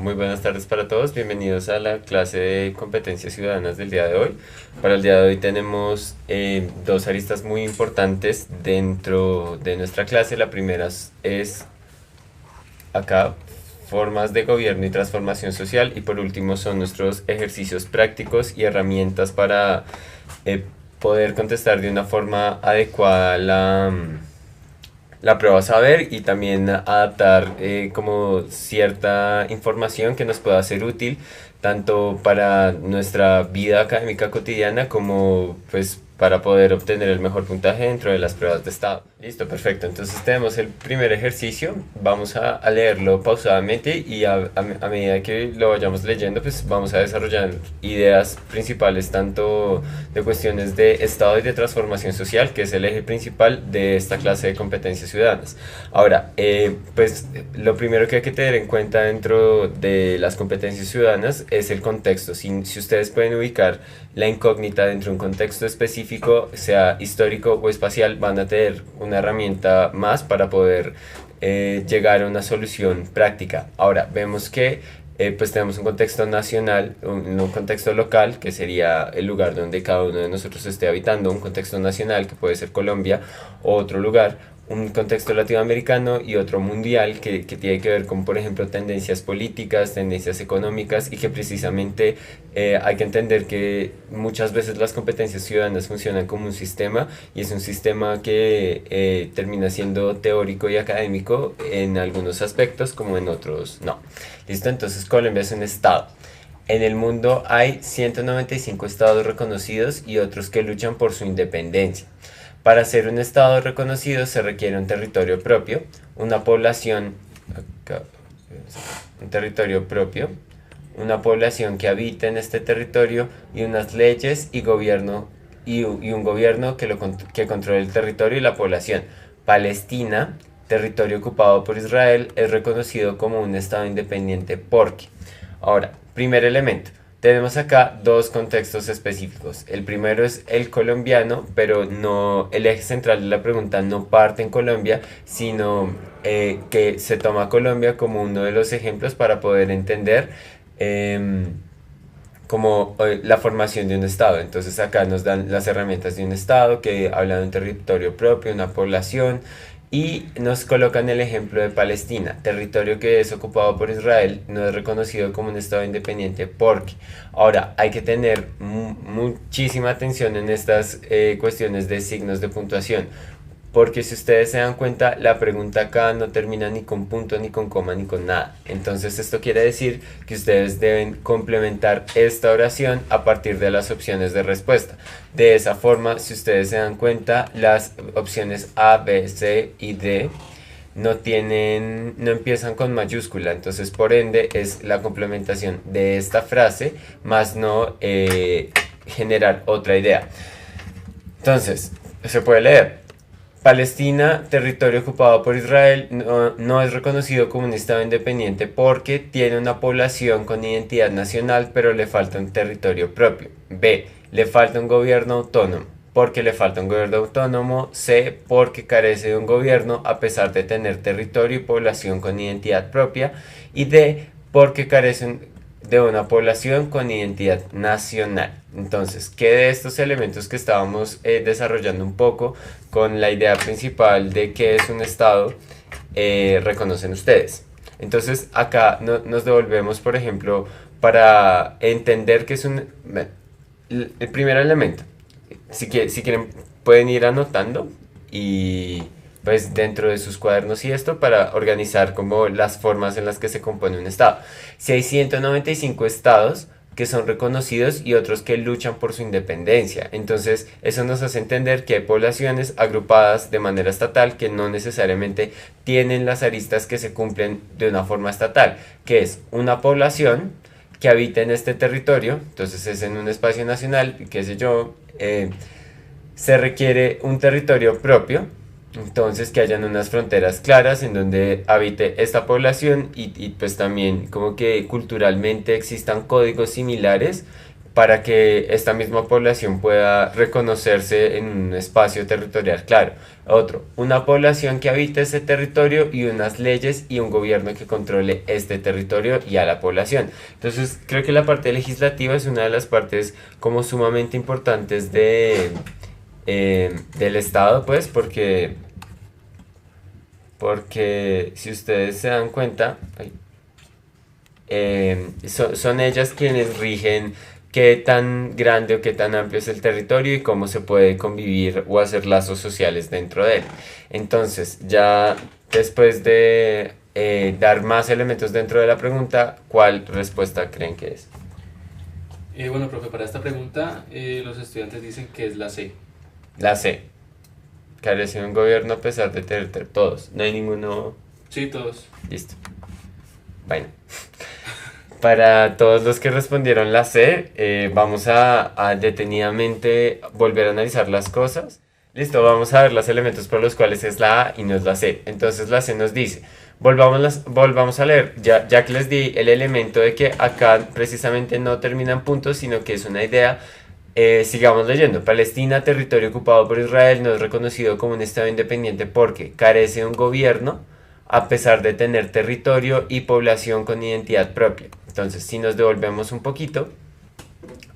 Muy buenas tardes para todos, bienvenidos a la clase de competencias ciudadanas del día de hoy. Para el día de hoy tenemos dos aristas muy importantes dentro de nuestra clase. La primera es acá formas de gobierno y transformación social, y por último son nuestros ejercicios prácticos y herramientas para eh, poder contestar de una forma adecuada la prueba saber, y también adaptar como cierta información que nos pueda ser útil tanto para nuestra vida académica cotidiana como pues para poder obtener el mejor puntaje dentro de las pruebas de estado. Listo, perfecto. Entonces tenemos el primer ejercicio. Vamos a leerlo pausadamente y a medida que lo vayamos leyendo, pues vamos a desarrollar ideas principales tanto de cuestiones de estado y de transformación social, que es el eje principal de esta clase de competencias ciudadanas. Ahora, pues lo primero que hay que tener en cuenta dentro de las competencias ciudadanas es el contexto. Si ustedes pueden ubicar la incógnita dentro de un contexto específico, sea histórico o espacial, van a tener una herramienta más para poder llegar a una solución práctica. Ahora, vemos que pues tenemos un contexto nacional, un contexto local, que sería el lugar donde cada uno de nosotros esté habitando, un contexto nacional, que puede ser Colombia o otro lugar, un contexto latinoamericano y otro mundial que tiene que ver con, por ejemplo, tendencias políticas, tendencias económicas, y que precisamente hay que entender que muchas veces las competencias ciudadanas funcionan como un sistema, y es un sistema que termina siendo teórico y académico en algunos aspectos como en otros no. ¿Listo? Entonces Colombia es un estado. En el mundo hay 195 estados reconocidos y otros que luchan por su independencia. Para ser un estado reconocido se requiere un territorio propio, una población, un territorio propio, una población que habite en este territorio, y unas leyes y gobierno y un gobierno que controle el territorio y la población. Palestina, territorio ocupado por Israel, es reconocido como un estado independiente porque. Ahora, primer elemento. Tenemos acá dos contextos específicos. El primero es el colombiano, pero no, el eje central de la pregunta no parte en Colombia, sino que se toma Colombia como uno de los ejemplos para poder entender eh, como la formación de un estado. Entonces acá nos dan las herramientas de un estado que habla de un territorio propio, una población, y nos colocan el ejemplo de Palestina, territorio que es ocupado por Israel, no es reconocido como un estado independiente porque. Ahora, hay que tener muchísima atención en estas cuestiones de signos de puntuación, porque si ustedes se dan cuenta, la pregunta acá no termina ni con punto, ni con coma, ni con nada. Entonces esto quiere decir que ustedes deben complementar esta oración a partir de las opciones de respuesta. De esa forma, si ustedes se dan cuenta, las opciones A, B, C y D no empiezan con mayúscula. Entonces, por ende, es la complementación de esta frase, más no generar otra idea. Entonces, se puede leer: Palestina, territorio ocupado por Israel, no es reconocido como un estado independiente porque tiene una población con identidad nacional, pero le falta un territorio propio. B, le falta un gobierno autónomo, porque le falta un gobierno autónomo. C, porque carece de un gobierno a pesar de tener territorio y población con identidad propia. Y D, porque carecen de una población con identidad nacional. Entonces, ¿qué de estos elementos que estábamos desarrollando un poco con la idea principal de qué es un estado reconocen ustedes? Entonces, acá nos devolvemos, por ejemplo, para entender que es el primer elemento. Si quieren, pueden ir anotando y pues dentro de sus cuadernos y esto, para organizar como las formas en las que se compone un estado. Si hay 195 estados que son reconocidos y otros que luchan por su independencia, entonces eso nos hace entender que hay poblaciones agrupadas de manera estatal que no necesariamente tienen las aristas que se cumplen de una forma estatal, que es una población que habita en este territorio, entonces es en un espacio nacional, qué sé yo, se requiere un territorio propio, entonces que hayan unas fronteras claras en donde habite esta población, y pues también como que culturalmente existan códigos similares para que esta misma población pueda reconocerse en un espacio territorial claro. Otro, una población que habite ese territorio y unas leyes y un gobierno que controle este territorio y a la población. Entonces, creo que la parte legislativa es una de las partes como sumamente importantes del Estado, pues, porque si ustedes se dan cuenta, son ellas quienes rigen qué tan grande o qué tan amplio es el territorio y cómo se puede convivir o hacer lazos sociales dentro de él. Entonces, ya después de dar más elementos dentro de la pregunta, ¿cuál respuesta creen que es? Bueno, profe, para esta pregunta los estudiantes dicen que es la C. La C. Carece de un gobierno a pesar de tener todos. No hay ninguno. Sí, todos. Listo. Bueno. Para todos los que respondieron la C, vamos a detenidamente volver a analizar las cosas. Listo, vamos a ver los elementos por los cuales es la A y no es la C. Entonces la C nos dice, volvamos a leer, ya que les di el elemento de que acá precisamente no terminan puntos, sino que es una idea. Sigamos leyendo. Palestina, territorio ocupado por Israel, no es reconocido como un estado independiente porque carece de un gobierno a pesar de tener territorio y población con identidad propia. Entonces, si nos devolvemos un poquito,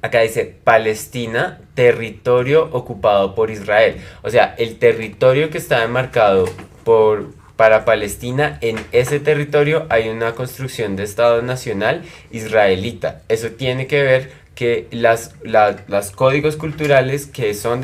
acá dice Palestina, territorio ocupado por Israel. O sea, el territorio que está demarcado para Palestina, en ese territorio hay una construcción de Estado nacional israelita. Eso tiene que ver que las códigos culturales que son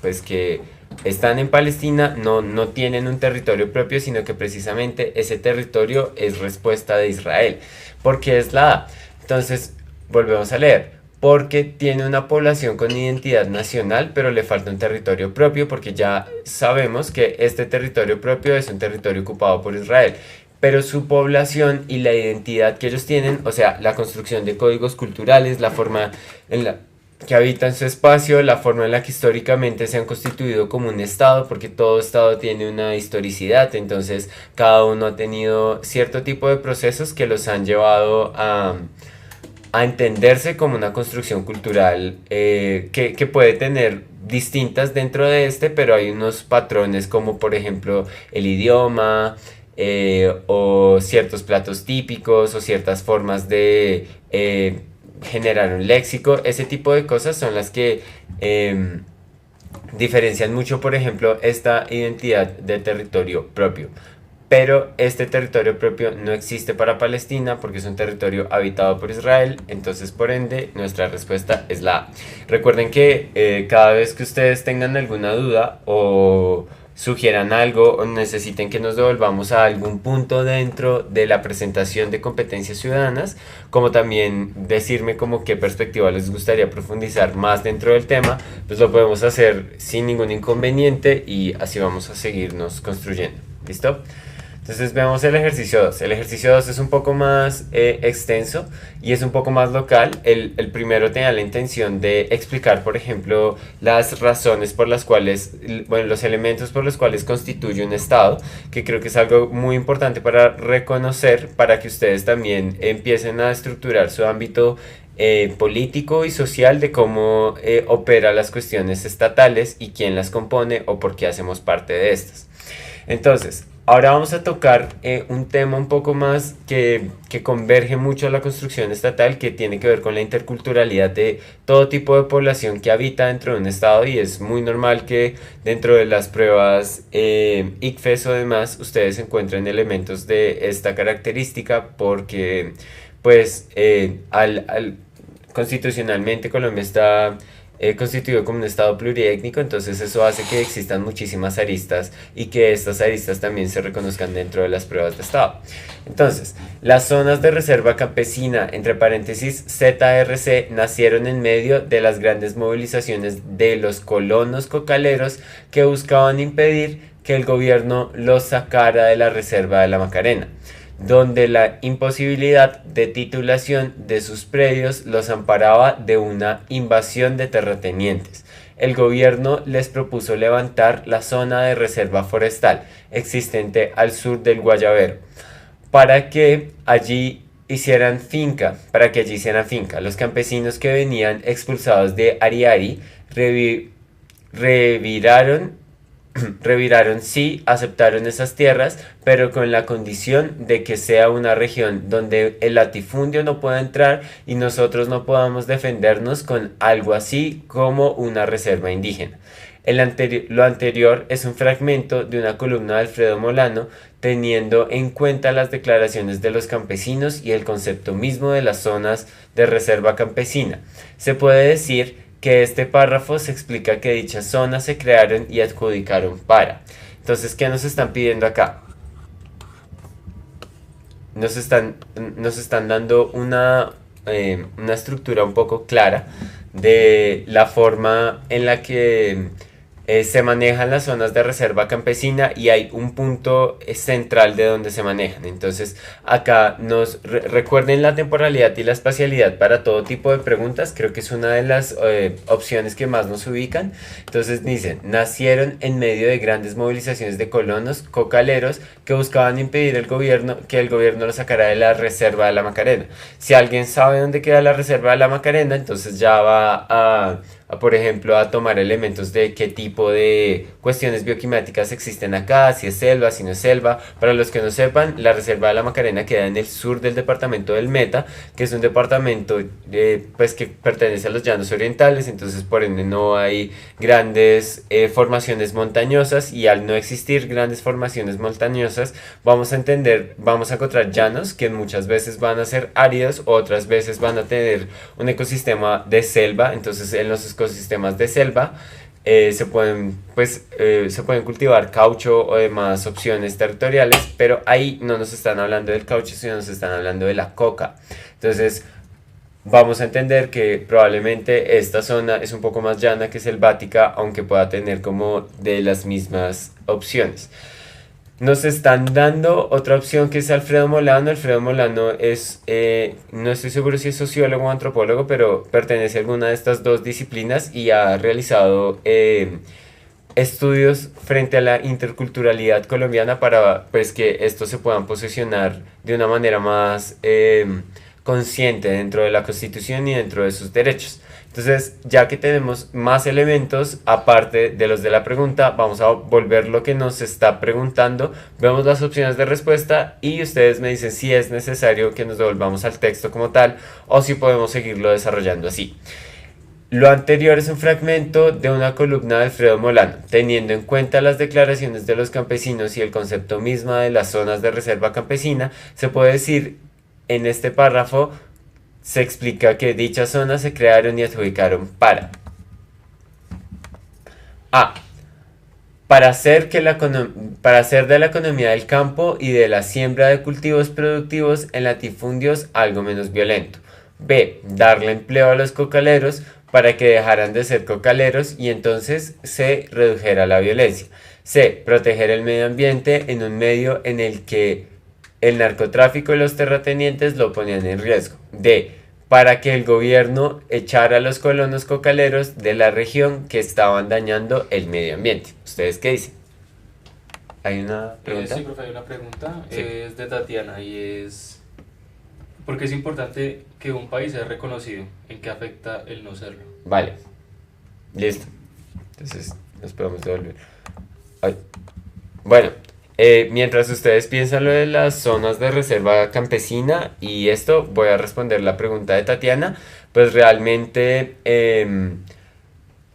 pues que están en Palestina no tienen un territorio propio, sino que precisamente ese territorio es respuesta de Israel. Porque es la A. Entonces, volvemos a leer. Porque tiene una población con identidad nacional, pero le falta un territorio propio, porque ya sabemos que este territorio propio es un territorio ocupado por Israel. Pero su población y la identidad que ellos tienen, o sea, la construcción de códigos culturales, la forma en la que habitan su espacio, la forma en la que históricamente se han constituido como un estado, porque todo estado tiene una historicidad, entonces cada uno ha tenido cierto tipo de procesos que los han llevado a entenderse como una construcción cultural que puede tener distintas dentro de pero hay unos patrones como por ejemplo el idioma, o ciertos platos típicos o ciertas formas de generar un léxico. Ese tipo de cosas son las que diferencian mucho, por ejemplo, esta identidad de territorio propio. Pero este territorio propio no existe para Palestina porque es un territorio habitado por Israel, entonces por ende nuestra respuesta es la A. Recuerden que cada vez que ustedes tengan alguna duda o sugieran algo o necesiten que nos devolvamos a algún punto dentro de la presentación de competencias ciudadanas, como también decirme como qué perspectiva les gustaría profundizar más dentro del tema, pues lo podemos hacer sin ningún inconveniente y así vamos a seguirnos construyendo. ¿Listo? Entonces veamos el ejercicio 2. El ejercicio 2 es un poco más extenso y es un poco más local. El primero tenía la intención de explicar, por ejemplo, las razones por las cuales, bueno, los elementos por los cuales constituye un estado, que creo que es algo muy importante para reconocer, para que ustedes también empiecen a estructurar su ámbito político y social de cómo opera las cuestiones estatales y quién las compone o por qué hacemos parte de estas. Entonces, ahora vamos a tocar un tema un poco más que converge mucho a la construcción estatal, que tiene que ver con la interculturalidad de todo tipo de población que habita dentro de un estado, y es muy normal que dentro de las pruebas ICFES o demás ustedes encuentren elementos de esta característica porque pues constitucionalmente Colombia está constituido como un estado pluriétnico, entonces eso hace que existan muchísimas aristas y que estas aristas también se reconozcan dentro de las pruebas de estado. Entonces, las zonas de reserva campesina, entre paréntesis ZRC, nacieron en medio de las grandes movilizaciones de los colonos cocaleros que buscaban impedir que el gobierno los sacara de la reserva de la Macarena, donde la imposibilidad de titulación de sus predios los amparaba de una invasión de terratenientes. El gobierno les propuso levantar la zona de reserva forestal existente al sur del Guayabero, para que allí hicieran finca, para que allí hicieran finca. Los campesinos que venían expulsados de Ariari reviraron, reviraron, sí, aceptaron esas tierras, pero con la condición de que sea una región donde el latifundio no pueda entrar y nosotros no podamos defendernos con algo así como una reserva indígena. Lo anterior es un fragmento de una columna de Alfredo Molano teniendo en cuenta las declaraciones de los campesinos y el concepto mismo de las zonas de reserva campesina. Se puede decir que este párrafo se explica que dichas zonas se crearon y adjudicaron para. Entonces, ¿qué nos están pidiendo acá? Nos están dando una estructura un poco clara de la forma en la que se manejan las zonas de reserva campesina y hay un punto central de donde se manejan. Entonces, acá recuerden la temporalidad y la espacialidad para todo tipo de preguntas. Creo que es una de las opciones que más nos ubican. Entonces dicen, nacieron en medio de grandes movilizaciones de colonos cocaleros que buscaban impedir que el gobierno lo sacara de la reserva de la Macarena. Si alguien sabe dónde queda la reserva de la Macarena, entonces ya va por ejemplo, a tomar elementos de qué tipo de cuestiones bioclimáticas existen acá, si es selva, si no es selva. Para los que no sepan, la Reserva de la Macarena queda en el sur del departamento del Meta, que es un departamento pues, que pertenece a los llanos orientales, entonces por ende no hay grandes formaciones montañosas, y al no existir grandes formaciones montañosas, vamos a encontrar llanos que muchas veces van a ser áridos, otras veces van a tener un ecosistema de selva. Entonces en los ecosistemas de selva se pueden cultivar caucho o demás opciones territoriales, pero ahí no nos están hablando del caucho, sino nos están hablando de la coca. Entonces vamos a entender que probablemente esta zona es un poco más llana que selvática, aunque pueda tener como de las mismas opciones. Nos están dando otra opción que es Alfredo Molano. Alfredo Molano no estoy seguro si es sociólogo o antropólogo, pero pertenece a alguna de estas dos disciplinas y ha realizado estudios frente a la interculturalidad colombiana para pues, que estos se puedan posicionar de una manera más consciente dentro de la Constitución y dentro de sus derechos. Entonces, ya que tenemos más elementos, aparte de los de la pregunta, vamos a volver lo que nos está preguntando, vemos las opciones de respuesta y ustedes me dicen si es necesario que nos devolvamos al texto como tal o si podemos seguirlo desarrollando así. Lo anterior es un fragmento de una columna de Alfredo Molano, teniendo en cuenta las declaraciones de los campesinos y el concepto mismo de las zonas de reserva campesina. Se puede decir en este párrafo, se explica que dichas zonas se crearon y adjudicaron para A. Para hacer de la economía del campo y de la siembra de cultivos productivos en latifundios algo menos violento. B. Darle empleo a los cocaleros para que dejaran de ser cocaleros y entonces se redujera la violencia. C. Proteger el medio ambiente en un medio en el que el narcotráfico y los terratenientes lo ponían en riesgo. D. Para que el gobierno echara a los colonos cocaleros de la región que estaban dañando el medio ambiente. ¿Ustedes qué dicen? ¿Hay una pregunta? Sí, profe, hay una pregunta. Sí. Es de Tatiana y es: ¿por qué es importante que un país sea reconocido? ¿En qué afecta el no serlo? Vale. Listo. Entonces nos podemos devolver. Ay. Bueno. Mientras ustedes piensan lo de las zonas de reserva campesina y esto, voy a responder la pregunta de Tatiana. Pues realmente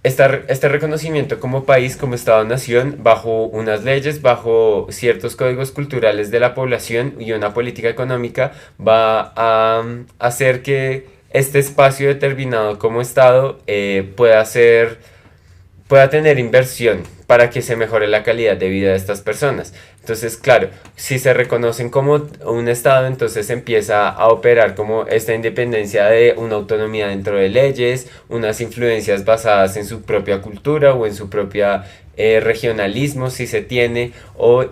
este reconocimiento como país, como Estado-nación, bajo unas leyes, bajo ciertos códigos culturales de la población y una política económica, va a hacer que este espacio determinado como Estado pueda tener inversión para que se mejore la calidad de vida de estas personas. Entonces, claro, si se reconocen como un Estado, entonces empieza a operar como esta independencia de una autonomía dentro de leyes, unas influencias basadas en su propia cultura o en su propia regionalismo, si se tiene,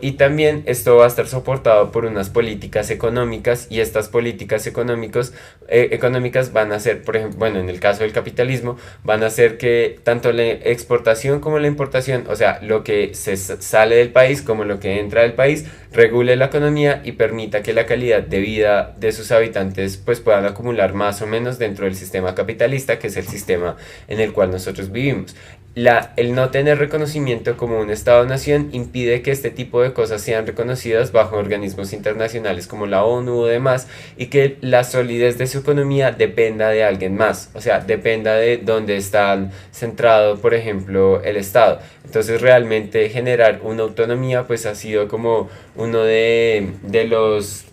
y también esto va a estar soportado por unas políticas económicas, y estas políticas económicas van a ser, por ejemplo, bueno, en el caso del capitalismo, van a hacer que tanto la exportación como la importación, o sea, lo que se sale del país como lo que entra del país, regule la economía y permita que la calidad de vida de sus habitantes pues puedan acumular más o menos dentro del sistema capitalista, que es el sistema en el cual nosotros vivimos. El no tener reconocimiento como un Estado-nación impide que este tipo de cosas sean reconocidas bajo organismos internacionales como la ONU o demás, y que la solidez de su economía dependa de alguien más, o sea, dependa de dónde está centrado, por ejemplo, el Estado. Entonces realmente generar una autonomía pues ha sido como uno de los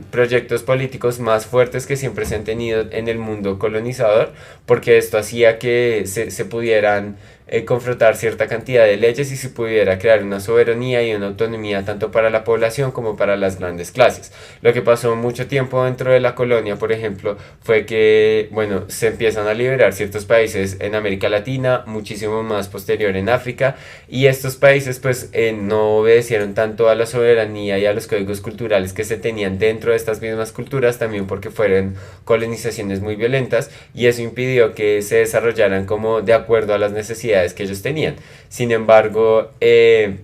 proyectos políticos más fuertes que siempre se han tenido en el mundo colonizador, porque esto hacía que se pudieran confrontar cierta cantidad de leyes y se pudiera crear una soberanía y una autonomía tanto para la población como para las grandes clases. Lo que pasó mucho tiempo dentro de la colonia, por ejemplo, fue que, bueno, se empiezan a liberar ciertos países en América Latina, muchísimo más posterior en África, y estos países pues no obedecieron tanto a la soberanía y a los códigos culturales que se tenían dentro de estas mismas culturas, también porque fueron colonizaciones muy violentas, y eso impidió que se desarrollaran como de acuerdo a las necesidades que ellos tenían. Sin embargo,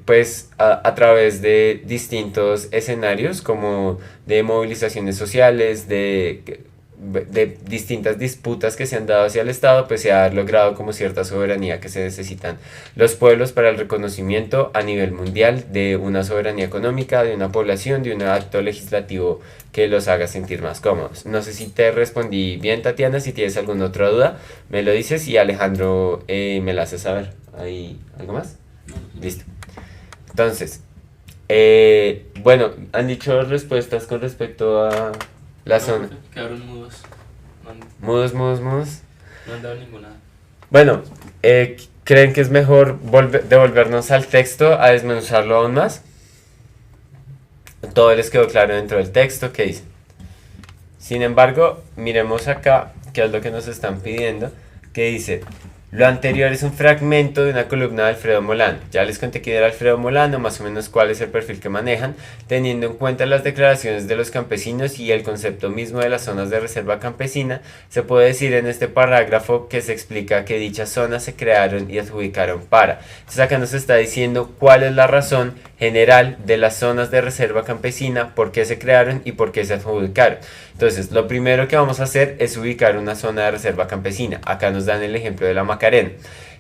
pues a través de distintos escenarios como de movilizaciones sociales, de distintas disputas que se han dado hacia el Estado, pues se ha logrado como cierta soberanía que se necesitan los pueblos para el reconocimiento a nivel mundial de una soberanía económica, de una población, de un acto legislativo que los haga sentir más cómodos. No sé si te respondí bien, Tatiana. Si tienes alguna otra duda, me lo dices, y Alejandro me la hace saber. ¿Hay algo más? Listo. Entonces, bueno, han dicho respuestas con respecto a la zona. Quedaron mudos. Mudos. No han dado ninguna. Bueno, ¿creen que es mejor devolvernos al texto a desmenuzarlo aún más? Todo les quedó claro dentro del texto. ¿Qué dice? Sin embargo, miremos acá, que es lo que nos están pidiendo, que dice: lo anterior es un fragmento de una columna de Alfredo Molano. Ya les conté quién era Alfredo Molano, más o menos cuál es el perfil que manejan, teniendo en cuenta las declaraciones de los campesinos y el concepto mismo de las zonas de reserva campesina. Se puede decir en este parágrafo que se explica que dichas zonas se crearon y adjudicaron para. Entonces acá nos está diciendo cuál es la razón general de las zonas de reserva campesina, por qué se crearon y por qué se adjudicaron. Entonces, lo primero que vamos a hacer es ubicar una zona de reserva campesina. Acá nos dan el ejemplo de la Macarena.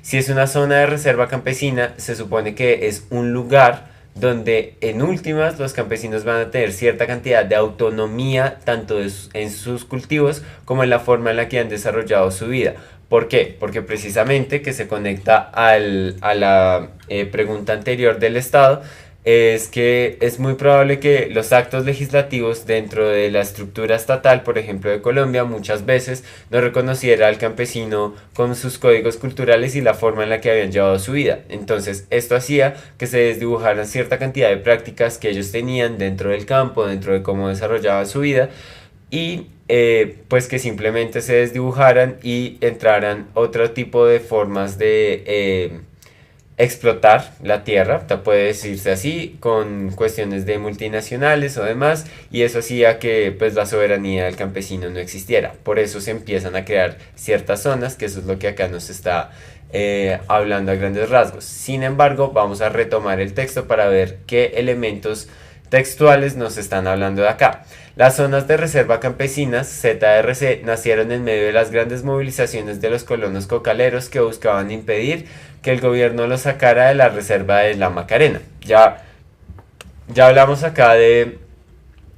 Si es una zona de reserva campesina, se supone que es un lugar donde en últimas los campesinos van a tener cierta cantidad de autonomía tanto en sus cultivos como en la forma en la que han desarrollado su vida. ¿Por qué? Porque precisamente, que se conecta a la pregunta anterior del Estado, es que es muy probable que los actos legislativos dentro de la estructura estatal, por ejemplo de Colombia, muchas veces no reconociera al campesino con sus códigos culturales y la forma en la que habían llevado su vida. Entonces esto hacía que se desdibujaran cierta cantidad de prácticas que ellos tenían dentro del campo, dentro de cómo desarrollaban su vida, y pues que simplemente se desdibujaran y entraran otro tipo de formas de explotar la tierra, puede decirse así, con cuestiones de multinacionales o demás, y eso hacía que pues la soberanía del campesino no existiera. Por eso se empiezan a crear ciertas zonas, que eso es lo que acá nos está hablando a grandes rasgos. Sin embargo, vamos a retomar el texto para ver qué elementos textuales nos están hablando de acá. Las zonas de reserva campesinas, ZRC, nacieron en medio de las grandes movilizaciones de los colonos cocaleros que buscaban impedir que el gobierno los sacara de la reserva de la Macarena. Ya hablamos acá de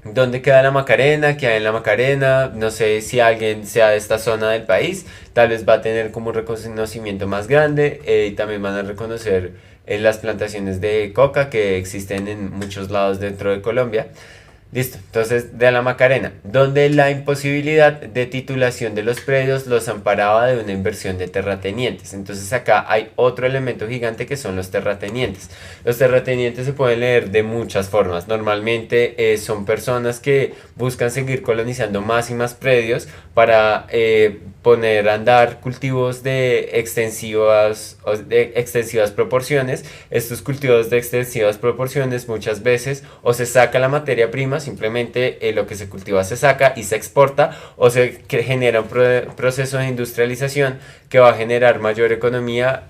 dónde queda la Macarena, qué hay en la Macarena. No sé si alguien sea de esta zona del país, tal vez va a tener como un reconocimiento más grande, y también van a reconocer las plantaciones de coca que existen en muchos lados dentro de Colombia. Listo, entonces de la Macarena, donde la imposibilidad de titulación de los predios los amparaba de una inversión de terratenientes. Entonces acá hay otro elemento gigante que son los terratenientes. Los terratenientes se pueden leer de muchas formas. Normalmente son personas que buscan seguir colonizando más y más predios para poner a andar cultivos de extensivas proporciones. Estos cultivos de extensivas proporciones muchas veces o se saca la materia prima, simplemente lo que se cultiva se saca y se exporta, o se genera un proceso de industrialización que va a generar mayor economía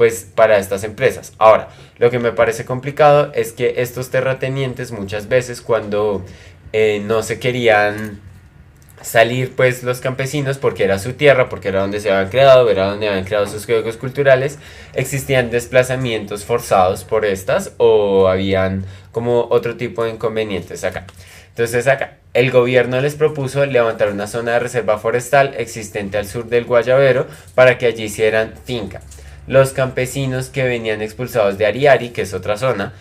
pues para estas empresas. Ahora, lo que me parece complicado es que estos terratenientes muchas veces cuando no se querían salir pues los campesinos porque era su tierra, porque era donde se habían creado, era donde habían creado sus juegos culturales, existían desplazamientos forzados por estas o habían como otro tipo de inconvenientes acá. Entonces acá el gobierno les propuso levantar una zona de reserva forestal existente al sur del Guayabero para que allí hicieran finca. Los campesinos que venían expulsados de Ariari, que es otra zona,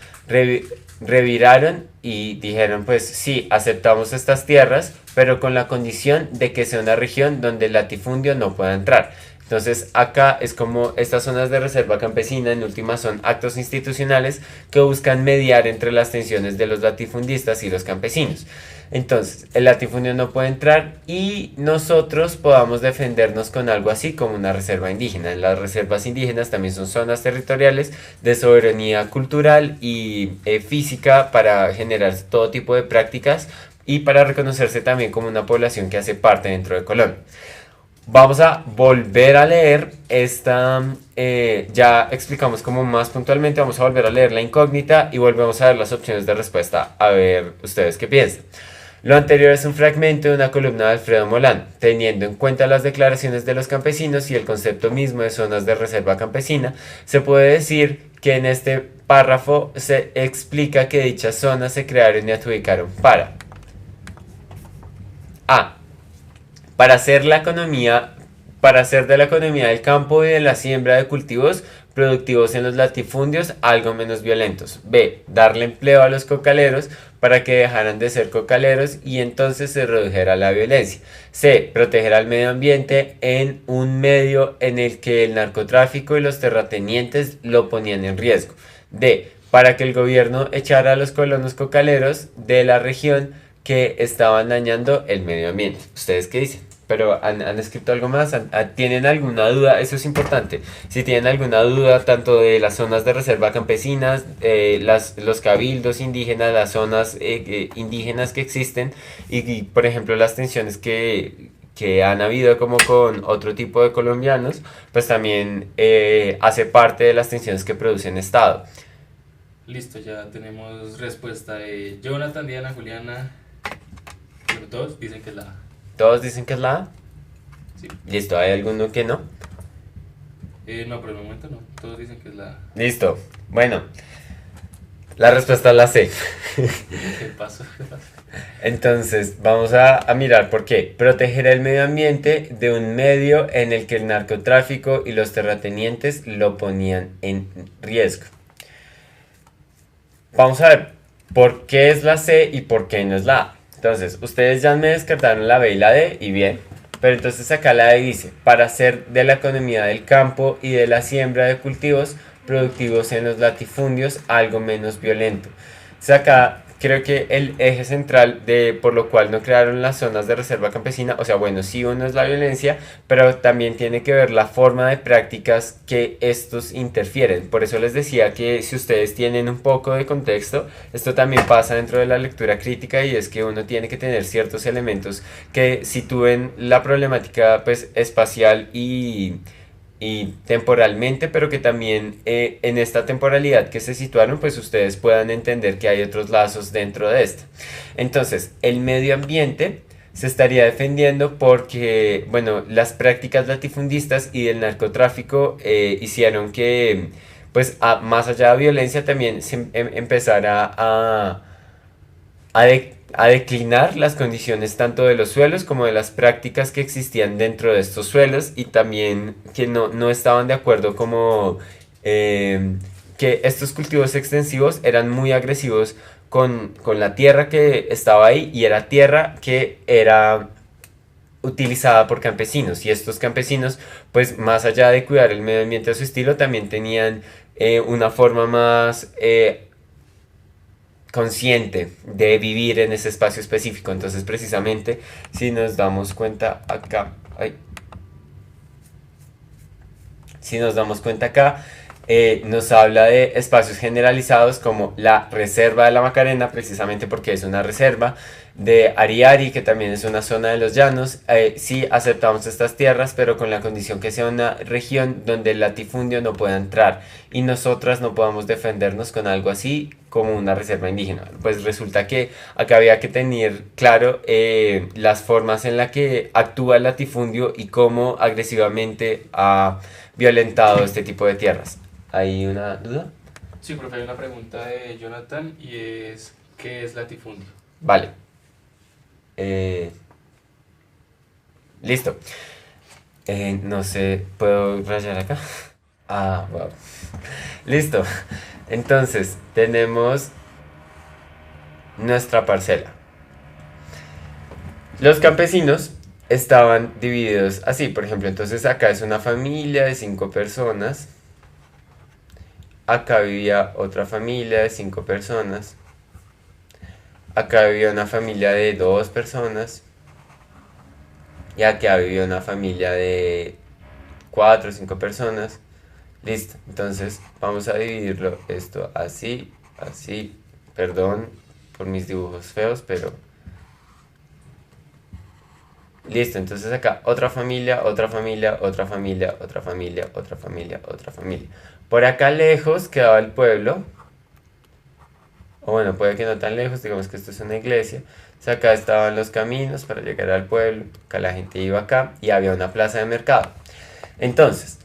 reviraron y dijeron pues sí, aceptamos estas tierras, pero con la condición de que sea una región donde el latifundio no pueda entrar. Entonces acá es como estas zonas de reserva campesina en última son actos institucionales que buscan mediar entre las tensiones de los latifundistas y los campesinos. Entonces el latifundio no puede entrar y nosotros podamos defendernos con algo así como una reserva indígena. Las reservas indígenas también son zonas territoriales de soberanía cultural y física para generar todo tipo de prácticas y para reconocerse también como una población que hace parte dentro de Colombia. Vamos a volver a leer esta, ya explicamos como más puntualmente, vamos a volver a leer la incógnita y volvemos a ver las opciones de respuesta, a ver ustedes qué piensan. Lo anterior es un fragmento de una columna de Alfredo Molán, teniendo en cuenta las declaraciones de los campesinos y el concepto mismo de zonas de reserva campesina, se puede decir que en este párrafo se explica que dichas zonas se crearon y adjudicaron para A. Para hacer de la economía del campo y de la siembra de cultivos productivos en los latifundios algo menos violentos. B. Darle empleo a los cocaleros para que dejaran de ser cocaleros y entonces se redujera la violencia. C. Proteger al medio ambiente en un medio en el que el narcotráfico y los terratenientes lo ponían en riesgo. D. Para que el gobierno echara a los colonos cocaleros de la región que estaban dañando el medio ambiente. ¿Ustedes qué dicen? Pero ¿han escrito algo más? ¿Tienen alguna duda? Eso es importante. Si tienen alguna duda tanto de las zonas de reserva campesinas, los cabildos indígenas, las zonas indígenas que existen y, por ejemplo, las tensiones que han habido como con otro tipo de colombianos, pues también hace parte de las tensiones que produce un Estado. Listo, ya tenemos respuesta de Jonathan, Diana, Juliana. Pero todos dicen que es la A. ¿Todos dicen que es la A? Sí. Listo, ¿hay alguno que no? No, por el momento no. Todos dicen que es la A. Listo. Bueno, la respuesta es la C. ¿Qué pasó? Entonces, vamos a mirar por qué. Proteger el medio ambiente de un medio en el que el narcotráfico y los terratenientes lo ponían en riesgo. Vamos a ver por qué es la C y por qué no es la A. Entonces, ustedes ya me descartaron la B y la D, y bien. Pero entonces acá la D dice, para hacer de la economía del campo y de la siembra de cultivos productivos en los latifundios algo menos violento. Entonces acá creo que el eje central de por lo cual no crearon las zonas de reserva campesina, o sea, bueno, sí uno es la violencia, pero también tiene que ver la forma de prácticas que estos interfieren. Por eso les decía que si ustedes tienen un poco de contexto, esto también pasa dentro de la lectura crítica y es que uno tiene que tener ciertos elementos que sitúen la problemática pues espacial y temporalmente, pero que también en esta temporalidad que se situaron, pues ustedes puedan entender que hay otros lazos dentro de esto. Entonces, el medio ambiente se estaría defendiendo porque, bueno, las prácticas latifundistas y del narcotráfico hicieron que, pues, más allá de violencia, también se empezara a declinar las condiciones tanto de los suelos como de las prácticas que existían dentro de estos suelos y también que no estaban de acuerdo como que estos cultivos extensivos eran muy agresivos con la tierra que estaba ahí y era tierra que era utilizada por campesinos y estos campesinos pues más allá de cuidar el medio ambiente a su estilo también tenían una forma más consciente de vivir en ese espacio específico. Entonces precisamente si nos damos cuenta acá, nos habla de espacios generalizados como la reserva de la Macarena, precisamente porque es una reserva, de Ariari, que también es una zona de los llanos. Sí aceptamos estas tierras, pero con la condición que sea una región donde el latifundio no pueda entrar y nosotras no podamos defendernos con algo así como una reserva indígena. Pues resulta que acá había que tener claro las formas en las que actúa el latifundio y cómo agresivamente ha violentado este tipo de tierras. ¿Hay una duda? Sí, profe, hay una pregunta de Jonathan y es, ¿qué es latifundio? Vale. Eh, Listo. No sé, ¿puedo rayar acá? Ah, wow. Listo. Entonces, tenemos nuestra parcela. Los campesinos estaban divididos así, por ejemplo, entonces acá es una familia de 5 personas. Acá vivía otra familia de 5 personas. Acá vivía una familia de 2 personas. Y acá vivía una familia de 4 o 5 personas. Listo. Entonces vamos a dividirlo esto así, así. Perdón por mis dibujos feos, pero... Listo. Entonces acá otra familia, otra familia, otra familia, otra familia, otra familia, otra familia. Por acá lejos quedaba el pueblo. O bueno, puede que no tan lejos, digamos que esto es una iglesia. O sea, acá estaban los caminos para llegar al pueblo, acá la gente iba acá y había una plaza de mercado. Entonces,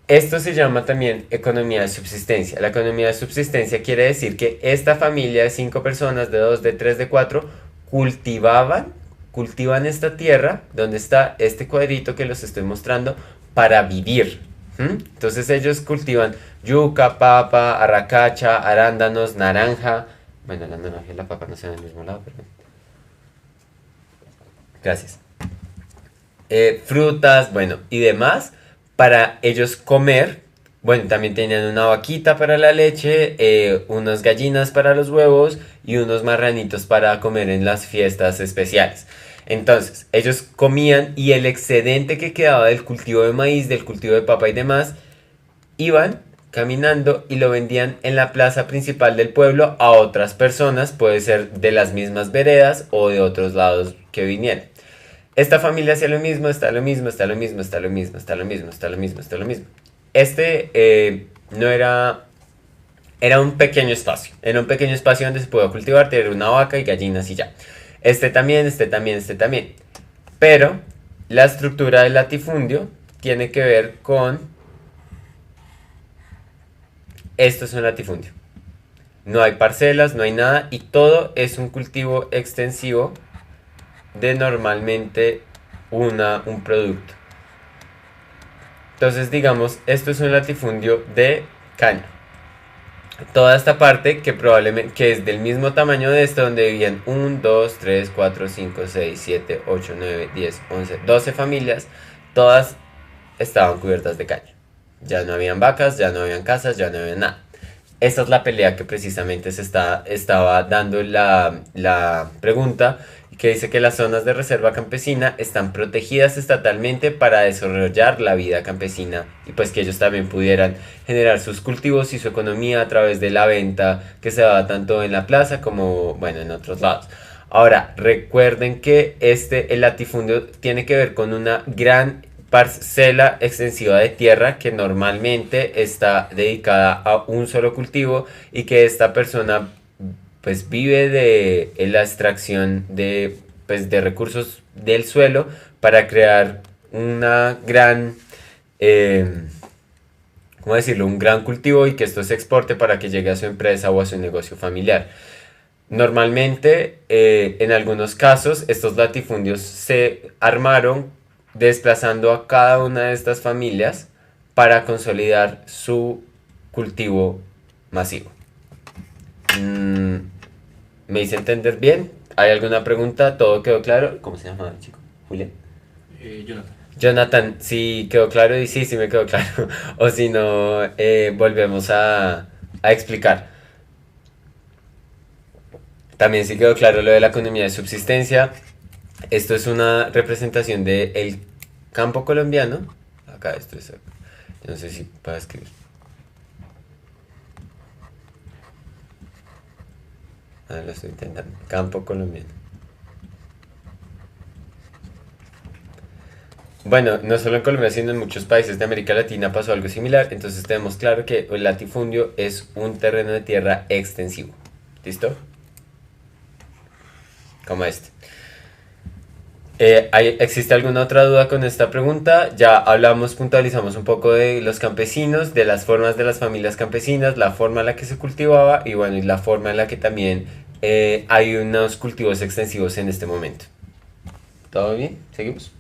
esto se llama también economía de subsistencia. La economía de subsistencia quiere decir que esta familia de 5 personas, de 2, de 3, de 4, cultivan esta tierra, donde está este cuadrito que los estoy mostrando, para vivir. Entonces ellos cultivan yuca, papa, arracacha, arándanos, naranja. Bueno, la naranja y la papa no se ven del mismo lado, pero... Gracias. Frutas, bueno, y demás para ellos comer. Bueno, también tenían una vaquita para la leche, unas gallinas para los huevos y unos marranitos para comer en las fiestas especiales. Entonces, ellos comían y el excedente que quedaba del cultivo de maíz, del cultivo de papa y demás, iban caminando y lo vendían en la plaza principal del pueblo a otras personas, puede ser de las mismas veredas o de otros lados que vinieran. Esta familia hacía lo mismo, está lo mismo, está lo mismo, está lo mismo, está lo mismo, está lo mismo, está lo mismo. No era... Era un pequeño espacio. Era un pequeño espacio donde se podía cultivar, tener una vaca y gallinas y ya. Este también, este también, este también. Pero la estructura del latifundio tiene que ver con... Esto es un latifundio. No hay parcelas, no hay nada y todo es un cultivo extensivo de normalmente un producto. Entonces, digamos, esto es un latifundio de caña. Toda esta parte que probablemente que es del mismo tamaño de esto, donde vivían 1, 2, 3, 4, 5, 6, 7, 8, 9, 10, 11, 12 familias, todas estaban cubiertas de caña. Ya no habían vacas, ya no habían casas, ya no había nada. Esta es la pelea que precisamente estaba dando la pregunta, que dice que las zonas de reserva campesina están protegidas estatalmente para desarrollar la vida campesina y pues que ellos también pudieran generar sus cultivos y su economía a través de la venta que se da tanto en la plaza como bueno en otros lados. Ahora, recuerden que el latifundio tiene que ver con una gran parcela extensiva de tierra que normalmente está dedicada a un solo cultivo y que esta persona pues vive de la extracción de recursos del suelo para crear una gran, ¿cómo decirlo? Un gran cultivo y que esto se exporte para que llegue a su empresa o a su negocio familiar. Normalmente, en algunos casos, estos latifundios se armaron desplazando a cada una de estas familias para consolidar su cultivo masivo. ¿Me hice entender bien? ¿Hay alguna pregunta? ¿Todo quedó claro? ¿Cómo se llama el chico? ¿Julián? Jonathan. Jonathan, sí quedó claro y sí me quedó claro. O si no, volvemos a explicar. También sí quedó claro lo de la economía de subsistencia. Esto es una representación del campo colombiano. Acá esto es... No sé si puedo escribir. Lo estoy intentando. Campo colombiano. Bueno, no solo en Colombia, sino en muchos países de América Latina pasó algo similar, entonces tenemos claro que el latifundio es un terreno de tierra extensivo. ¿Listo? Como este. ¿Existe alguna otra duda con esta pregunta? Ya hablamos, puntualizamos un poco de los campesinos, de las formas de las familias campesinas, la forma en la que se cultivaba y bueno, y la forma en la que también hay unos cultivos extensivos en este momento. ¿Todo bien? ¿Seguimos?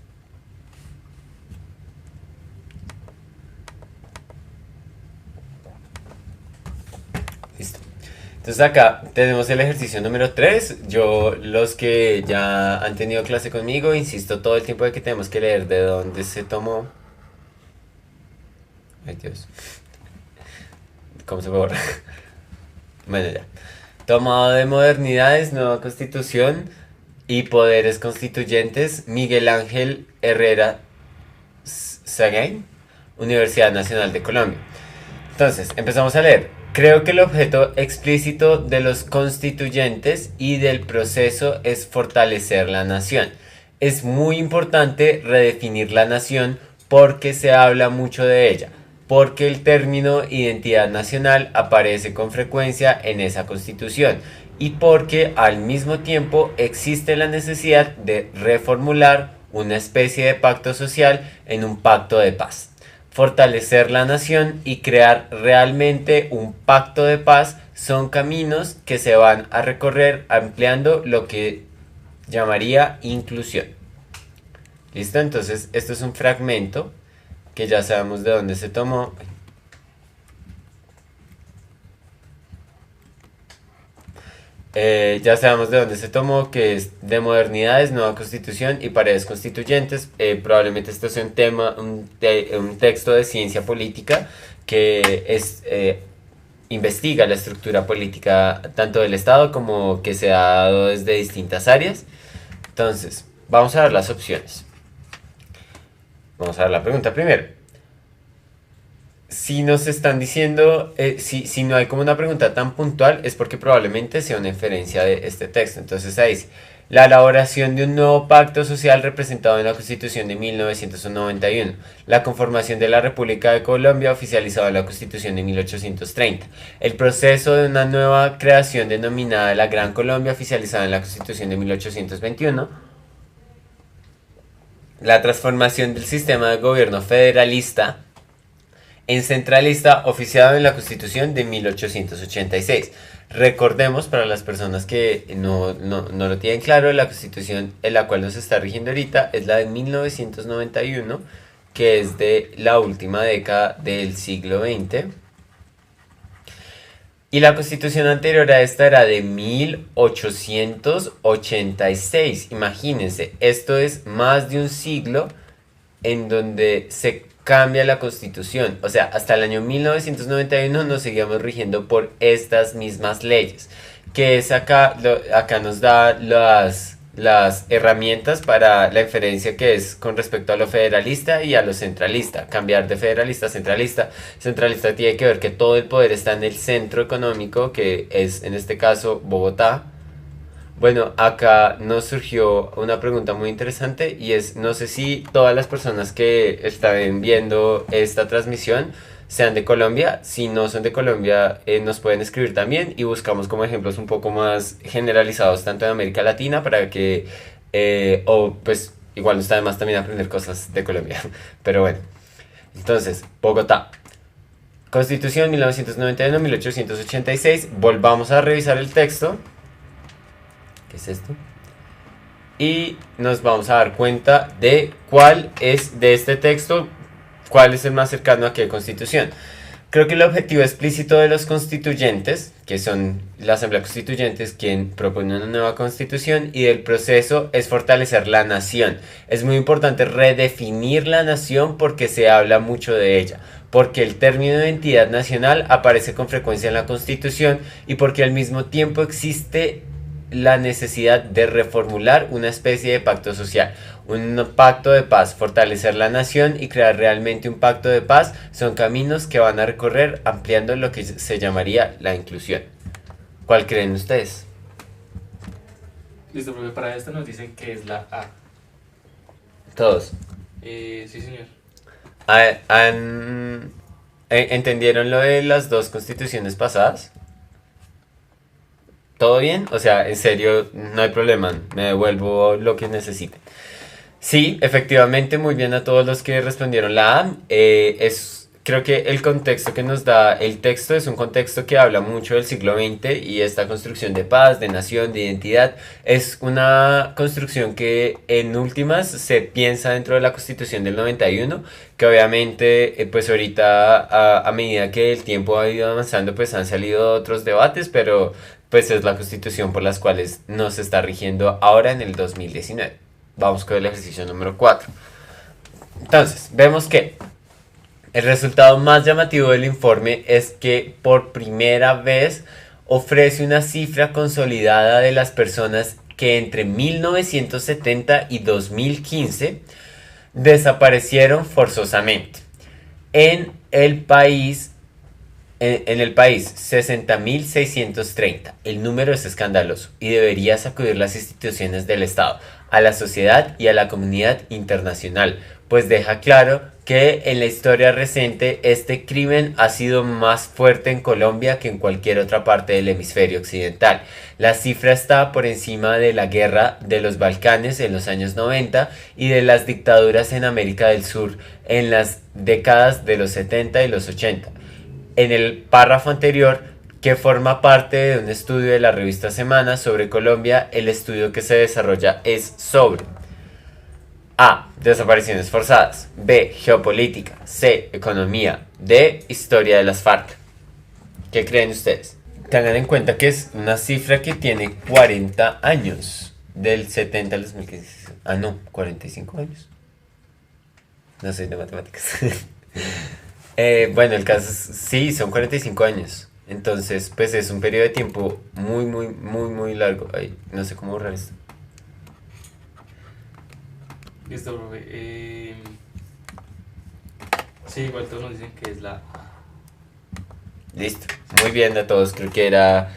Listo. Entonces acá tenemos el ejercicio número 3. Yo, los que ya han tenido clase conmigo, insisto todo el tiempo de que tenemos que leer de dónde se tomó. Ay Dios, ¿cómo se borra? Bueno, ya. Tomado de modernidades, nueva constitución y poderes constituyentes, Miguel Ángel Herrera Sagain, Universidad Nacional de Colombia. Entonces, empezamos a leer. Creo que el objeto explícito de los constituyentes y del proceso es fortalecer la nación. Es muy importante redefinir la nación porque se habla mucho de ella, porque el término identidad nacional aparece con frecuencia en esa constitución y porque al mismo tiempo existe la necesidad de reformular una especie de pacto social en un pacto de paz. Fortalecer la nación y crear realmente un pacto de paz son caminos que se van a recorrer ampliando lo que llamaría inclusión. ¿Listo? Entonces, esto es un fragmento que ya sabemos de dónde se tomó. Ya sabemos de dónde se tomó, que es de modernidades, nueva constitución y paredes constituyentes. Probablemente esto sea un tema, un texto de ciencia política que investiga la estructura política tanto del Estado como que se ha dado desde distintas áreas. Entonces, vamos a ver las opciones. Vamos a ver la pregunta primero. Si nos están diciendo, si no hay como una pregunta tan puntual, es porque probablemente sea una inferencia de este texto. Entonces ahí dice, la elaboración de un nuevo pacto social representado en la Constitución de 1991, la conformación de la República de Colombia oficializado en la Constitución de 1830, el proceso de una nueva creación denominada la Gran Colombia oficializada en la Constitución de 1821, la transformación del sistema de gobierno federalista en centralista oficiado en la Constitución de 1886. Recordemos, para las personas que no lo tienen claro, la Constitución en la cual nos está rigiendo ahorita es la de 1991, que es de la última década del siglo XX. Y la Constitución anterior a esta era de 1886. Imagínense, esto es más de un siglo en donde se cambia la Constitución. O sea, hasta el año 1991 nos seguíamos rigiendo por estas mismas leyes. Que es acá, acá nos da las herramientas para la inferencia que es con respecto a lo federalista y a lo centralista. Cambiar de federalista a centralista. Centralista tiene que ver que todo el poder está en el centro económico, que es en este caso Bogotá. Bueno, acá nos surgió una pregunta muy interesante y es, no sé si todas las personas que están viendo esta transmisión sean de Colombia. Si no son de Colombia, nos pueden escribir también y buscamos como ejemplos un poco más generalizados tanto en América Latina para que, o pues igual no está de más también aprender cosas de Colombia. Pero bueno, entonces, Bogotá. Constitución 1991-1886. Volvamos a revisar el texto. ¿Qué es esto? Y nos vamos a dar cuenta de cuál es de este texto, cuál es el más cercano a qué constitución. Creo que el objetivo explícito de los constituyentes, que son la Asamblea Constituyente, quien propone una nueva constitución, y del proceso es fortalecer la nación. Es muy importante redefinir la nación porque se habla mucho de ella, porque el término de identidad nacional aparece con frecuencia en la constitución y porque al mismo tiempo existe la necesidad de reformular una especie de pacto social, un pacto de paz, fortalecer la nación y crear realmente un pacto de paz son caminos que van a recorrer ampliando lo que se llamaría la inclusión. ¿Cuál creen ustedes? Listo, profe, para esto nos dicen que es la A. Todos. Sí, señor. ¿Entendieron lo de las dos constituciones pasadas? ¿Todo bien? O sea, en serio, no hay problema. Me devuelvo lo que necesiten. Sí, efectivamente, muy bien a todos los que respondieron la A. Creo que el contexto que nos da el texto es un contexto que habla mucho del siglo XX y esta construcción de paz, de nación, de identidad. Es una construcción que en últimas se piensa dentro de la Constitución del 91, que obviamente pues ahorita a medida que el tiempo ha ido avanzando pues han salido otros debates, pero pues es la Constitución por las cuales nos está rigiendo ahora en el 2019. Vamos con el ejercicio número 4. Entonces, vemos que el resultado más llamativo del informe es que por primera vez ofrece una cifra consolidada de las personas que entre 1970 y 2015 desaparecieron forzosamente. En el país, en el país 60.630. El número es escandaloso y debería sacudir las instituciones del Estado, a la sociedad y a la comunidad internacional, pues deja claro que en la historia reciente este crimen ha sido más fuerte en Colombia que en cualquier otra parte del hemisferio occidental. La cifra está por encima de la guerra de los Balcanes en los años 90 y de las dictaduras en América del Sur en las décadas de los 70 y los 80. En el párrafo anterior, que forma parte de un estudio de la revista Semana sobre Colombia, el estudio que se desarrolla es sobre A. Desapariciones forzadas. B. Geopolítica. C. Economía. D. Historia de las FARC. ¿Qué creen ustedes? Tengan en cuenta que es una cifra que tiene 40 años. Del 70 al 2015. Ah, no, 45 años. No soy de matemáticas. Bueno, el caso es, sí, son 45 años. Entonces, pues es un periodo de tiempo muy, muy, muy, muy largo. Ay, no sé cómo borrar esto. Listo, profe. Sí, igual todos nos dicen que es la A. Listo. Muy bien a todos. Creo que era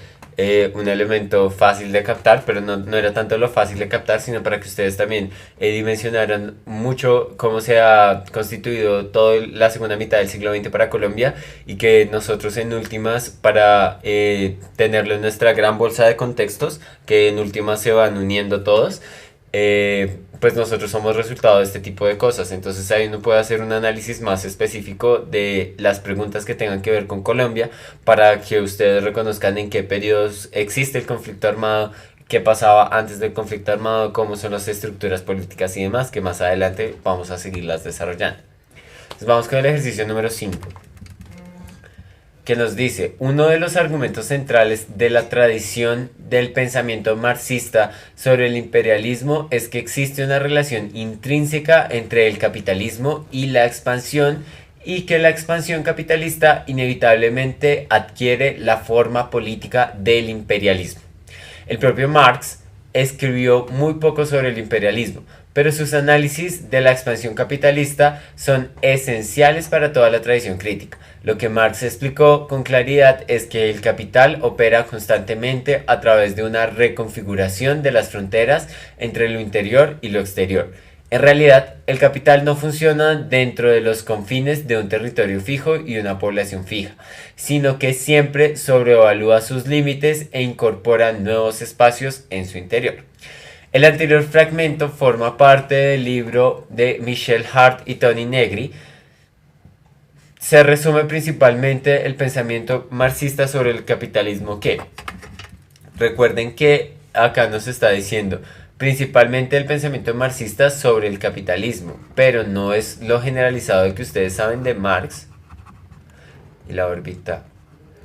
un elemento fácil de captar, pero no era tanto lo fácil de captar, sino para que ustedes también dimensionaran mucho cómo se ha constituido toda la segunda mitad del siglo XX para Colombia y que nosotros en últimas, para tenerlo en nuestra gran bolsa de contextos, que en últimas se van uniendo todos, pues nosotros somos resultado de este tipo de cosas. Entonces ahí uno puede hacer un análisis más específico de las preguntas que tengan que ver con Colombia para que ustedes reconozcan en qué periodos existe el conflicto armado, qué pasaba antes del conflicto armado, cómo son las estructuras políticas y demás, que más adelante vamos a seguirlas desarrollando. Entonces vamos con el ejercicio número 5, que nos dice: uno de los argumentos centrales de la tradición del pensamiento marxista sobre el imperialismo es que existe una relación intrínseca entre el capitalismo y la expansión, y que la expansión capitalista inevitablemente adquiere la forma política del imperialismo. El propio Marx escribió muy poco sobre el imperialismo, pero sus análisis de la expansión capitalista son esenciales para toda la tradición crítica. Lo que Marx explicó con claridad es que el capital opera constantemente a través de una reconfiguración de las fronteras entre lo interior y lo exterior. En realidad, el capital no funciona dentro de los confines de un territorio fijo y una población fija, sino que siempre sobrevalúa sus límites e incorpora nuevos espacios en su interior. El anterior fragmento forma parte del libro de Michel Hart y Tony Negri. Se resume principalmente el pensamiento marxista sobre el capitalismo que, recuerden que acá nos está diciendo principalmente el pensamiento marxista sobre el capitalismo, pero no es lo generalizado de que ustedes saben de Marx y la órbita,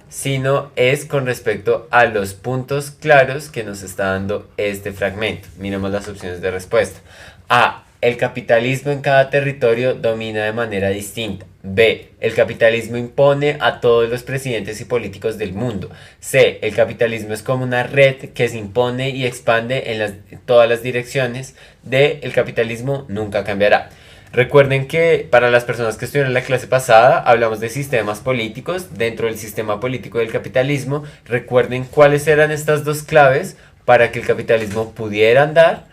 sino es con respecto a los puntos claros que nos está dando este fragmento. Miremos las opciones de respuesta. A. El capitalismo en cada territorio domina de manera distinta. B. El capitalismo impone a todos los presidentes y políticos del mundo. C. El capitalismo es como una red que se impone y expande en todas las direcciones. D. El capitalismo nunca cambiará. Recuerden que para las personas que estuvieron en la clase pasada hablamos de sistemas políticos. Dentro del sistema político del capitalismo, recuerden cuáles eran estas dos claves para que el capitalismo pudiera andar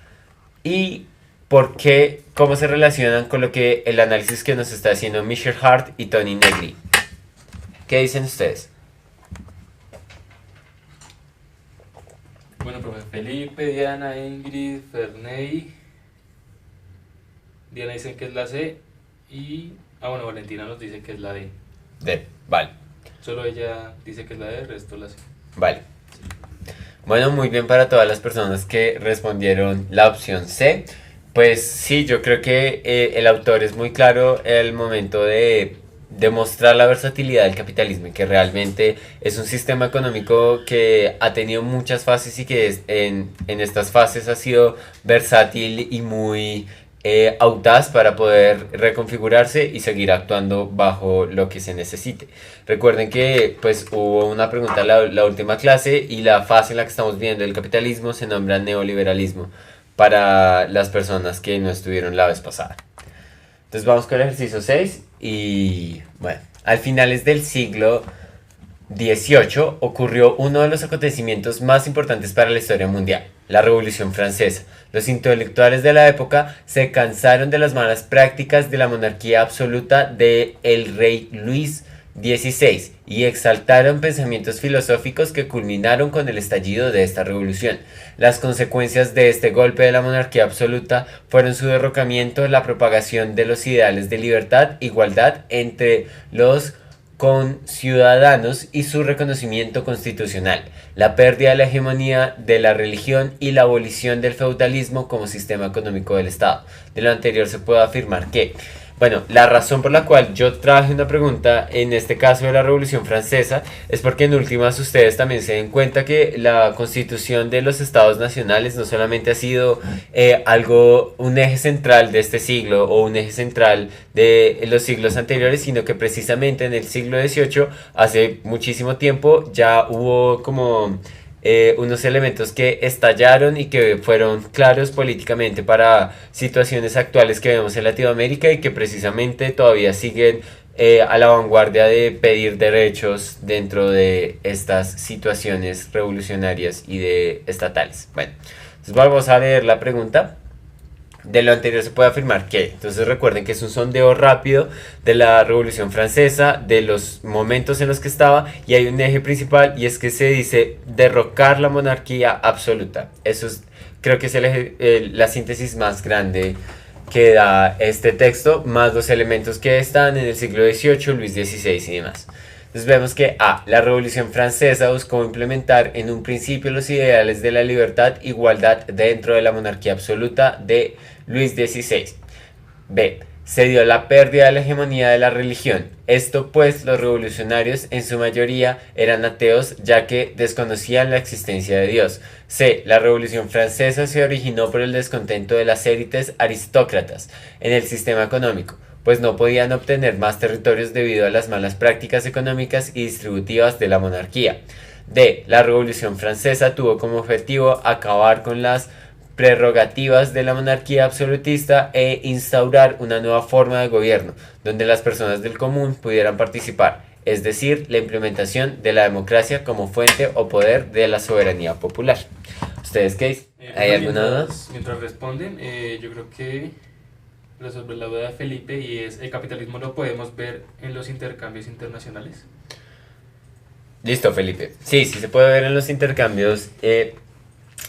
y ¿Cómo se relacionan con lo que el análisis que nos está haciendo Michel Hart y Tony Negri? ¿Qué dicen ustedes? Bueno, profe, Felipe, Diana, Ingrid, Ferney. Diana dicen que es la C y... Ah, bueno, Valentina nos dice que es la D. D, vale. Solo ella dice que es la D, el resto la C. Vale. Bueno, muy bien para todas las personas que respondieron la opción C. Pues sí, yo creo que el autor es muy claro el momento de demostrar la versatilidad del capitalismo y que realmente es un sistema económico que ha tenido muchas fases y que en estas fases ha sido versátil y muy audaz para poder reconfigurarse y seguir actuando bajo lo que se necesite. Recuerden que pues hubo una pregunta en la última clase y la fase en la que estamos viendo el capitalismo se nombra neoliberalismo para las personas que no estuvieron la vez pasada. Entonces vamos con el ejercicio 6 y bueno, al finales del siglo XVIII ocurrió uno de los acontecimientos más importantes para la historia mundial, la Revolución Francesa. Los intelectuales de la época se cansaron de las malas prácticas de la monarquía absoluta de el rey Luis XVI y exaltaron pensamientos filosóficos que culminaron con el estallido de esta revolución. Las consecuencias de este golpe de la monarquía absoluta fueron su derrocamiento, la propagación de los ideales de libertad, igualdad entre los conciudadanos y su reconocimiento constitucional, la pérdida de la hegemonía de la religión y la abolición del feudalismo como sistema económico del Estado. De lo anterior se puede afirmar que, bueno, la razón por la cual yo traje una pregunta en este caso de la Revolución Francesa es porque en últimas ustedes también se den cuenta que la constitución de los estados nacionales no solamente ha sido un eje central de este siglo o un eje central de los siglos anteriores, sino que precisamente en el siglo XVIII, hace muchísimo tiempo, ya hubo como unos elementos que estallaron y que fueron claros políticamente para situaciones actuales que vemos en Latinoamérica y que precisamente todavía siguen a la vanguardia de pedir derechos dentro de estas situaciones revolucionarias y de estatales. Bueno, entonces vamos a leer la pregunta. De lo anterior se puede afirmar que, entonces recuerden que es un sondeo rápido de la Revolución Francesa, de los momentos en los que estaba, y hay un eje principal y es que se dice derrocar la monarquía absoluta. Eso es, creo que es la síntesis más grande que da este texto, más los elementos que están en el siglo XVIII, Luis XVI y demás. Entonces vemos que A. La Revolución Francesa buscó implementar en un principio los ideales de la libertad, igualdad dentro de la monarquía absoluta de Luis XVI. B. Se dio la pérdida de la hegemonía de la religión. Esto pues los revolucionarios en su mayoría eran ateos ya que desconocían la existencia de Dios. C. La Revolución Francesa se originó por el descontento de las élites aristócratas en el sistema económico, pues no podían obtener más territorios debido a las malas prácticas económicas y distributivas de la monarquía. D. La Revolución Francesa tuvo como objetivo acabar con las prerrogativas de la monarquía absolutista e instaurar una nueva forma de gobierno, donde las personas del común pudieran participar, es decir, la implementación de la democracia como fuente o poder de la soberanía popular. ¿Ustedes qué dicen? ¿Hay alguna duda? Mientras responden, yo creo que resolver la duda de Felipe y es, ¿el capitalismo lo podemos ver en los intercambios internacionales? Listo, Felipe. Sí, sí se puede ver en los intercambios.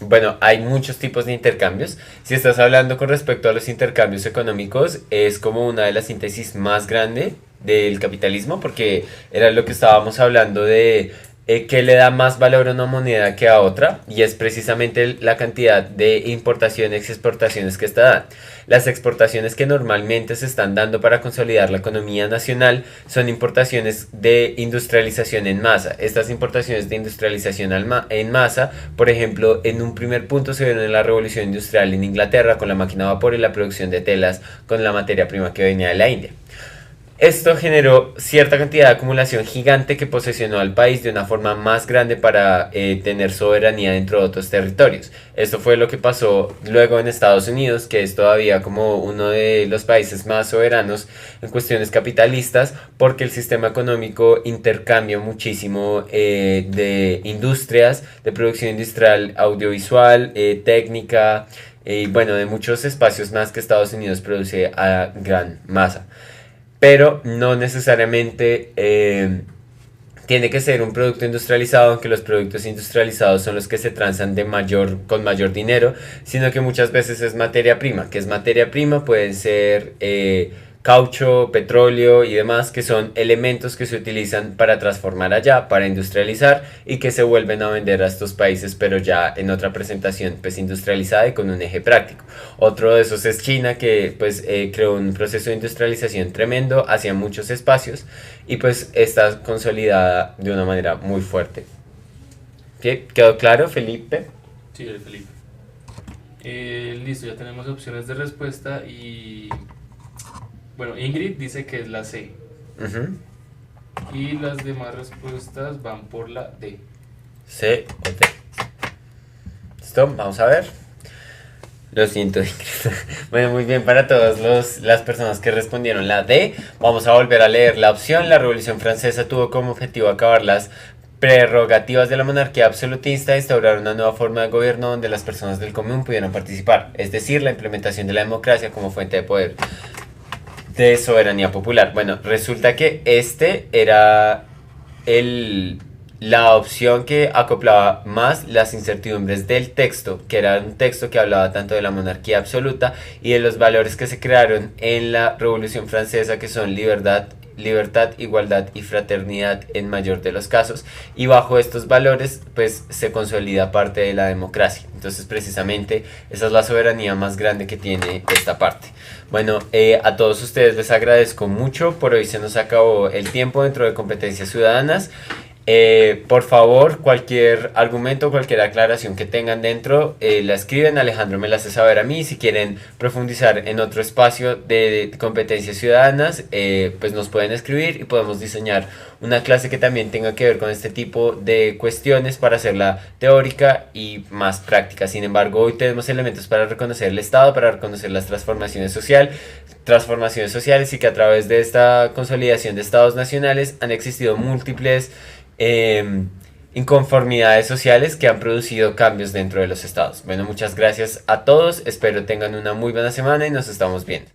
Bueno, hay muchos tipos de intercambios. Si estás hablando con respecto a los intercambios económicos, es como una de las síntesis más grande del capitalismo, porque era lo que estábamos hablando de que le da más valor a una moneda que a otra, y es precisamente la cantidad de importaciones y exportaciones que está dando. Las exportaciones que normalmente se están dando para consolidar la economía nacional son importaciones de industrialización en masa. Estas importaciones de industrialización en masa, por ejemplo, en un primer punto se vieron en la revolución industrial en Inglaterra con la máquina a vapor y la producción de telas con la materia prima que venía de la India. Esto generó cierta cantidad de acumulación gigante que posesionó al país de una forma más grande para tener soberanía dentro de otros territorios. Esto fue lo que pasó luego en Estados Unidos, que es todavía como uno de los países más soberanos en cuestiones capitalistas, porque el sistema económico intercambia muchísimo de industrias, de producción industrial audiovisual, técnica, y bueno, de muchos espacios más que Estados Unidos produce a gran masa. Pero no necesariamente tiene que ser un producto industrializado, aunque los productos industrializados son los que se transan con mayor dinero, sino que muchas veces es materia prima. ¿Que es materia prima? Pueden ser caucho, petróleo y demás, que son elementos que se utilizan para transformar allá, para industrializar y que se vuelven a vender a estos países, pero ya en otra presentación pues industrializada y con un eje práctico. Otro de esos es China, que pues creó un proceso de industrialización tremendo hacia muchos espacios y pues está consolidada de una manera muy fuerte. ¿Sí? ¿Quedó claro, Felipe? Sí, Felipe. Listo, ya tenemos opciones de respuesta y bueno, Ingrid dice que es la C. Y las demás respuestas van por la D. C o D. Listo, vamos a ver. Lo siento, Ingrid. Bueno, muy bien para todas las personas que respondieron la D. Vamos a volver a leer la opción. La Revolución Francesa tuvo como objetivo acabar las prerrogativas de la monarquía absolutista e instaurar una nueva forma de gobierno donde las personas del común pudieran participar, es decir, la implementación de la democracia como fuente de poder de soberanía popular. Bueno, resulta que este era la opción que acoplaba más las incertidumbres del texto, que era un texto que hablaba tanto de la monarquía absoluta y de los valores que se crearon en la Revolución Francesa, que son libertad, igualdad y fraternidad en mayor de los casos, y bajo estos valores pues se consolida parte de la democracia. Entonces precisamente esa es la soberanía más grande que tiene esta parte. Bueno, a todos ustedes les agradezco mucho. Por hoy se nos acabó el tiempo dentro de Competencias Ciudadanas. Por favor, cualquier argumento, cualquier aclaración que tengan dentro, la escriben. Alejandro me la hace saber a mí. Si quieren profundizar en otro espacio de competencias ciudadanas, pues nos pueden escribir y podemos diseñar una clase que también tenga que ver con este tipo de cuestiones para hacerla teórica y más práctica. Sin embargo, hoy tenemos elementos para reconocer el Estado, para reconocer las transformaciones sociales y que a través de esta consolidación de estados nacionales han existido múltiples inconformidades sociales que han producido cambios dentro de los estados. Bueno, muchas gracias a todos, espero tengan una muy buena semana y nos estamos viendo.